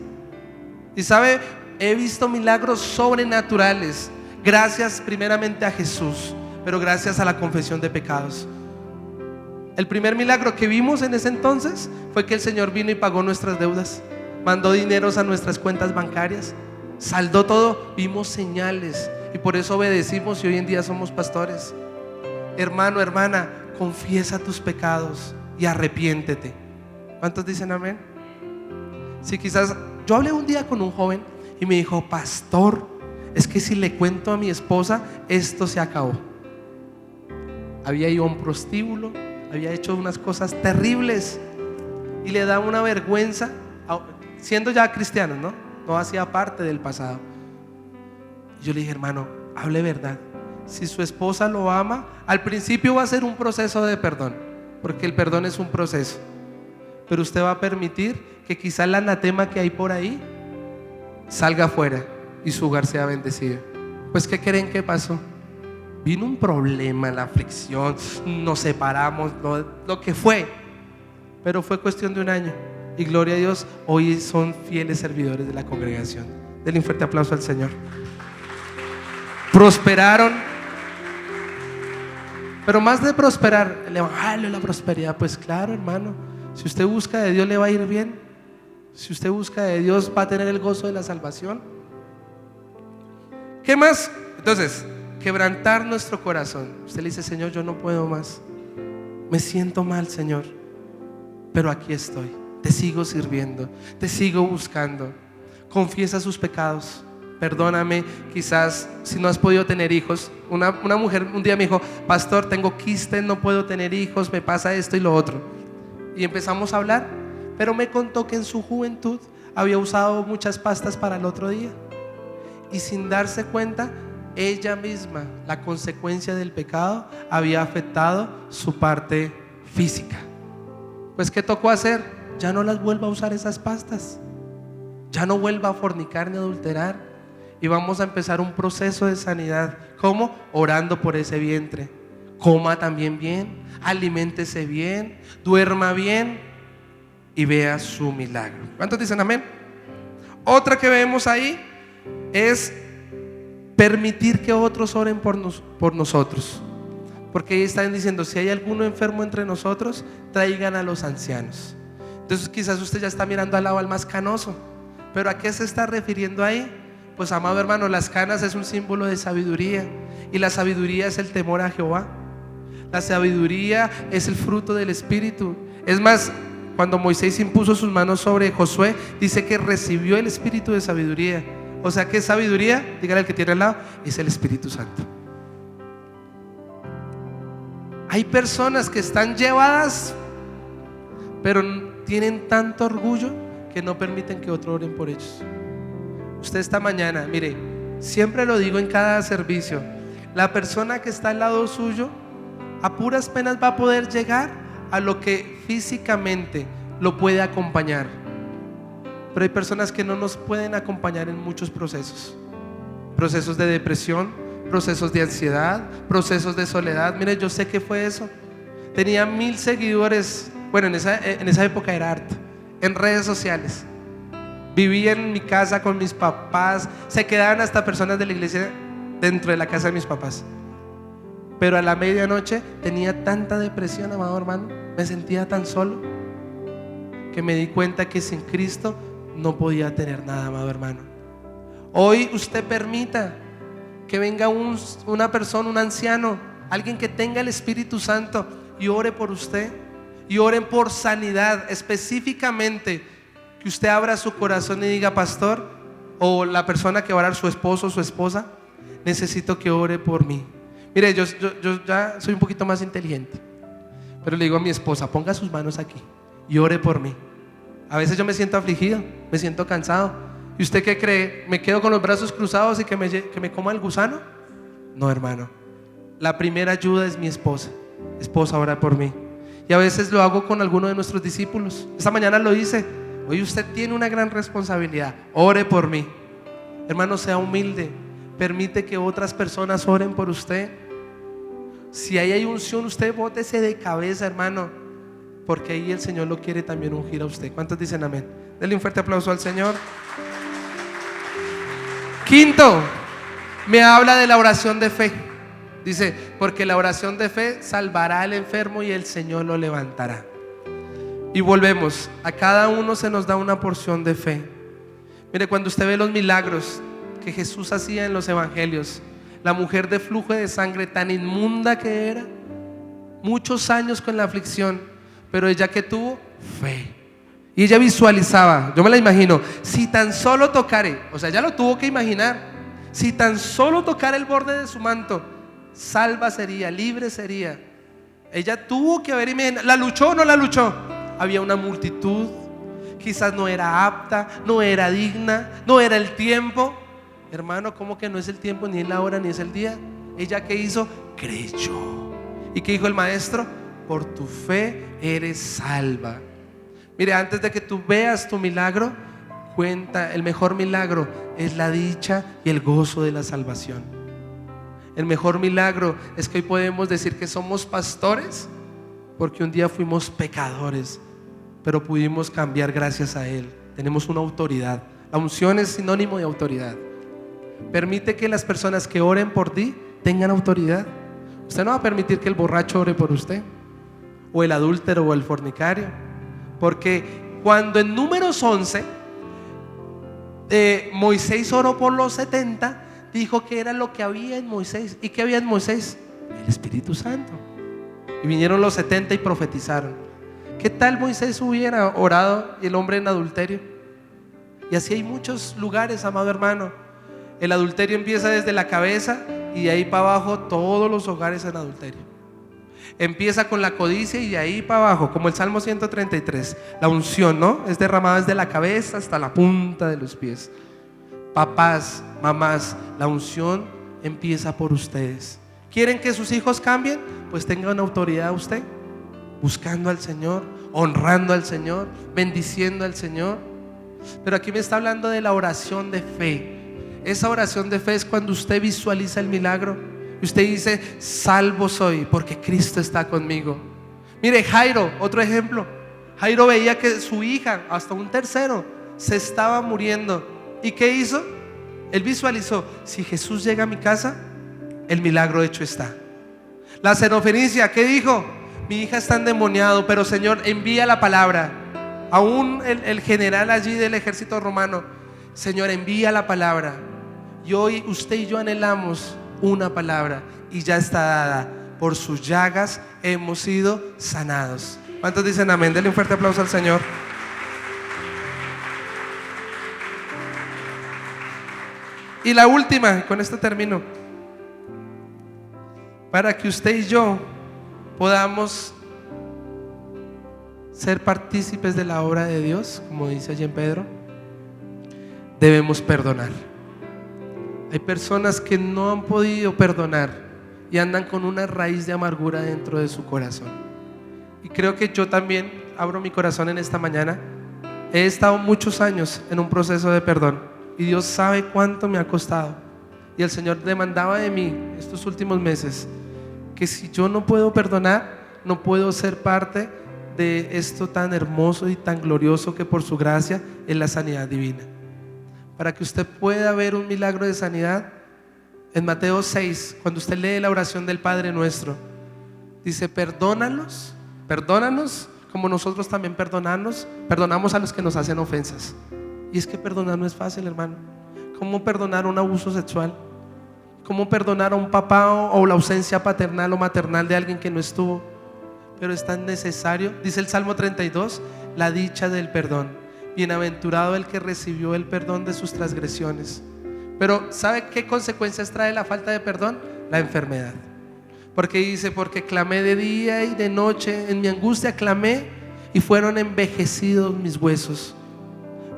Y sabe, he visto milagros sobrenaturales, gracias primeramente a Jesús, pero gracias a la confesión de pecados. El primer milagro que vimos en ese entonces fue que el Señor vino y pagó nuestras deudas, mandó dineros a nuestras cuentas bancarias, saldó todo. Vimos señales y por eso obedecimos, y hoy en día somos pastores. Hermano, hermana, confiesa tus pecados y arrepiéntete. ¿Cuántos dicen amén? Si quizás, yo hablé un día con un joven y me dijo: pastor, es que si le cuento a mi esposa, esto se acabó. Había ido a un prostíbulo, había hecho unas cosas terribles y le da una vergüenza, siendo ya cristiano, no hacía parte del pasado. Y yo le dije: hermano, hable verdad. Si su esposa lo ama, al principio va a ser un proceso de perdón, porque el perdón es un proceso, pero usted va a permitir que quizá el anatema que hay por ahí salga afuera y su hogar sea bendecido. Pues ¿qué creen que pasó? Vino un problema, la aflicción, nos separamos, lo que fue, pero fue cuestión de un año, y gloria a Dios, hoy son fieles servidores de la congregación. Denle un fuerte aplauso al Señor. Prosperaron, pero más de prosperar, el evangelio, la prosperidad, pues claro, hermano, si usted busca de Dios le va a ir bien. Si usted busca de Dios va a tener el gozo de la salvación. ¿Qué más? Entonces, quebrantar nuestro corazón. Usted le dice: Señor, yo no puedo más, me siento mal, Señor, pero aquí estoy, te sigo sirviendo, te sigo buscando. Confiesa sus pecados. Perdóname, quizás si no has podido tener hijos. Una mujer un día me dijo: pastor, tengo quiste, no puedo tener hijos, me pasa esto y lo otro. Y empezamos a hablar, pero me contó que en su juventud había usado muchas pastas para el otro día, y sin darse cuenta, ella misma, la consecuencia del pecado, había afectado su parte física. Pues ¿qué tocó hacer? Ya no las vuelva a usar esas pastas, ya no vuelva a fornicar ni adulterar. y vamos a empezar un proceso de sanidad. ¿Cómo? Orando por ese vientre. Coma también bien, aliméntese bien, duerma bien y vea su milagro. ¿Cuántos dicen amén? Otra que vemos ahí es permitir que otros oren por nosotros. Porque ahí están diciendo, si hay alguno enfermo entre nosotros, traigan a los ancianos. Entonces quizás usted ya está mirando al lado al más canoso, pero ¿a qué se está refiriendo ahí? Pues amado hermano, las canas es un símbolo de sabiduría, y la sabiduría es el temor a Jehová. La sabiduría es el fruto del Espíritu. Es más, cuando Moisés impuso sus manos sobre Josué, dice que recibió el espíritu de sabiduría. O sea, ¿qué es sabiduría? Dígale al que tiene al lado, es el Espíritu Santo. Hay personas que están llevadas, pero tienen tanto orgullo que no permiten que otros oren por ellos. Usted esta mañana, mire, siempre lo digo en cada servicio, la persona que está al lado suyo a puras penas va a poder llegar a lo que físicamente lo puede acompañar. Pero hay personas que no nos pueden acompañar en muchos procesos. Procesos de depresión, procesos de ansiedad, procesos de soledad. Mire, yo sé que fue eso. Tenía 1000 seguidores. Bueno, en esa época era harto. En redes sociales. Vivía en mi casa con mis papás. Se quedaban hasta personas de la iglesia dentro de la casa de mis papás. Pero a la medianoche tenía tanta depresión, amado hermano. Me sentía tan solo que me di cuenta que sin Cristo no podía tener nada, amado hermano. Hoy usted permita que venga una persona, un anciano, alguien que tenga el Espíritu Santo y ore por usted, y oren por sanidad. Específicamente que usted abra su corazón y diga, pastor, o la persona que va a orar, su esposo o su esposa, necesito que ore por mí. Mire, yo ya soy un poquito más inteligente, pero le digo a mi esposa, ponga sus manos aquí y ore por mí. A veces yo me siento afligido, me siento cansado. ¿Y usted qué cree? ¿Me quedo con los brazos cruzados y que me coma el gusano? No, hermano. La primera ayuda es mi esposa. Esposa, ora por mí. Y a veces lo hago con alguno de nuestros discípulos. Esta mañana lo hice. Hoy usted tiene una gran responsabilidad. Ore por mí. Hermano, sea humilde. Permite que otras personas oren por usted. Si ahí hay unción, usted bótese de cabeza, hermano, porque ahí el Señor lo quiere también ungir a usted. ¿Cuántos dicen amén? Denle un fuerte aplauso al Señor. Quinto, me habla de la oración de fe. Dice, porque la oración de fe salvará al enfermo y el Señor lo levantará. Y volvemos, a cada uno se nos da una porción de fe. Mire, cuando usted ve los milagros que Jesús hacía en los evangelios, la mujer de flujo de sangre tan inmunda que era, muchos años con la aflicción, pero ella que tuvo fe. Y ella visualizaba, yo me la imagino, si tan solo tocare, o sea, ella lo tuvo que imaginar, si tan solo tocara el borde de su manto, salva sería, libre sería. Ella tuvo que haber imaginado. ¿La luchó o no la luchó? Había una multitud, quizás no era apta, no era digna, no era el tiempo. Hermano, ¿cómo que no es el tiempo, ni es la hora, ni es el día? Ella, ¿qué hizo? Creyó. ¿Y qué dijo el maestro? Por tu fe eres salva. Mire, antes de que tú veas tu milagro, cuenta, el mejor milagro es la dicha y el gozo de la salvación. El mejor milagro es que hoy podemos decir que somos pastores, porque un día fuimos pecadores, pero pudimos cambiar gracias a Él. Tenemos una autoridad. La unción es sinónimo de autoridad. Permite que las personas que oren por ti tengan autoridad. Usted no va a permitir que el borracho ore por usted, o el adúltero o el fornicario, porque cuando en Números 11 Moisés oró por los 70, dijo que era lo que había en Moisés. ¿Y qué había en Moisés? El Espíritu Santo. Y vinieron los 70 y profetizaron. ¿Qué tal Moisés hubiera orado y el hombre en adulterio? Y así hay muchos lugares, amado hermano. El adulterio empieza desde la cabeza y de ahí para abajo todos los hogares en adulterio. Empieza con la codicia y de ahí para abajo, como el Salmo 133. La unción, ¿no? Es derramada desde la cabeza hasta la punta de los pies. Papás, mamás, la unción empieza por ustedes. ¿Quieren que sus hijos cambien? Pues tengan autoridad usted, buscando al Señor, honrando al Señor, bendiciendo al Señor. Pero aquí me está hablando de la oración de fe. Esa oración de fe es cuando usted visualiza el milagro y usted dice: salvo soy porque Cristo está conmigo. Mire, Jairo, otro ejemplo. Jairo veía que su hija, hasta un tercero, se estaba muriendo. ¿Y qué hizo? Él visualizó: si Jesús llega a mi casa, el milagro hecho está. La Senofenicia, ¿qué dijo? Mi hija está endemoniado, pero Señor, envía la palabra. Aún el general allí del ejército romano: Señor, envía la palabra. Y hoy usted y yo anhelamos una palabra, y ya está dada. Por sus llagas hemos sido sanados. ¿Cuántos dicen amén? Denle un fuerte aplauso al Señor. Y la última, con esto termino. Para que usted y yo podamos ser partícipes de la obra de Dios, como dice allí en Pedro, debemos perdonar. Hay personas que no han podido perdonar y andan con una raíz de amargura dentro de su corazón. Y creo que yo también abro mi corazón en esta mañana. He estado muchos años en un proceso de perdón y Dios sabe cuánto me ha costado. Y el Señor demandaba de mí estos últimos meses que si yo no puedo perdonar, no puedo ser parte de esto tan hermoso y tan glorioso que por su gracia es la sanidad divina. Para que usted pueda ver un milagro de sanidad, en Mateo 6, cuando usted lee la oración del Padre Nuestro, dice: perdónanos como nosotros también perdonamos a los que nos hacen ofensas. Y es que perdonar no es fácil, hermano. ¿Cómo perdonar un abuso sexual? ¿Cómo perdonar a un papá o la ausencia paternal o maternal de alguien que no estuvo? Pero es tan necesario, dice el Salmo 32, la dicha del perdón. Bienaventurado el que recibió el perdón de sus transgresiones. Pero ¿sabe qué consecuencias trae la falta de perdón? La enfermedad. Porque dice: porque clamé de día y de noche, en mi angustia clamé y fueron envejecidos mis huesos.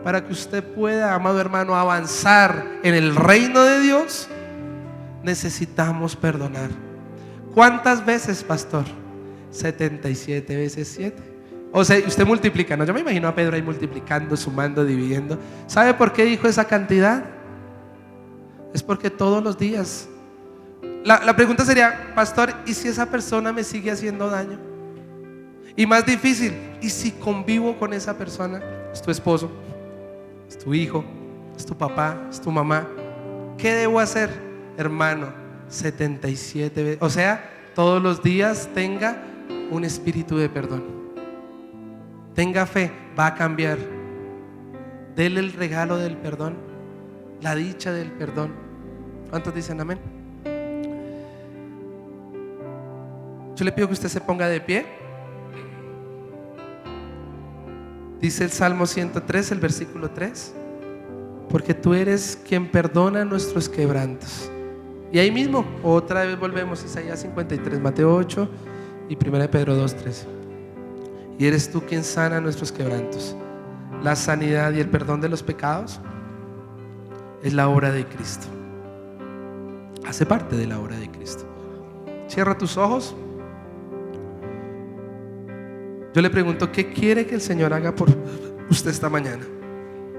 Para que usted pueda, amado hermano, avanzar en el reino de Dios, necesitamos perdonar. ¿Cuántas veces, pastor? 77 veces 7. O sea, usted multiplica, ¿no? Yo me imagino a Pedro ahí multiplicando, sumando, dividiendo. ¿Sabe por qué dijo esa cantidad? Es porque todos los días. La pregunta sería: pastor, ¿y si esa persona me sigue haciendo daño? Y más difícil, ¿y si convivo con esa persona? Es tu esposo, es tu hijo, es tu papá, es tu mamá. ¿Qué debo hacer, hermano? 77 veces. O sea, todos los días tenga un espíritu de perdón. Tenga fe, va a cambiar. Dele el regalo del perdón, la dicha del perdón. ¿Cuántos dicen amén? Yo le pido que usted se ponga de pie. Dice el Salmo 103, el versículo 3: porque tú eres quien perdona nuestros quebrantos. Y ahí mismo, otra vez volvemos, Isaías 53, Mateo 8 y 1 Pedro 2, 13. Y eres tú quien sana nuestros quebrantos. La sanidad y el perdón de los pecados es la obra de Cristo. Hace parte de la obra de Cristo. Cierra tus ojos. Yo le pregunto: ¿qué quiere que el Señor haga por usted esta mañana?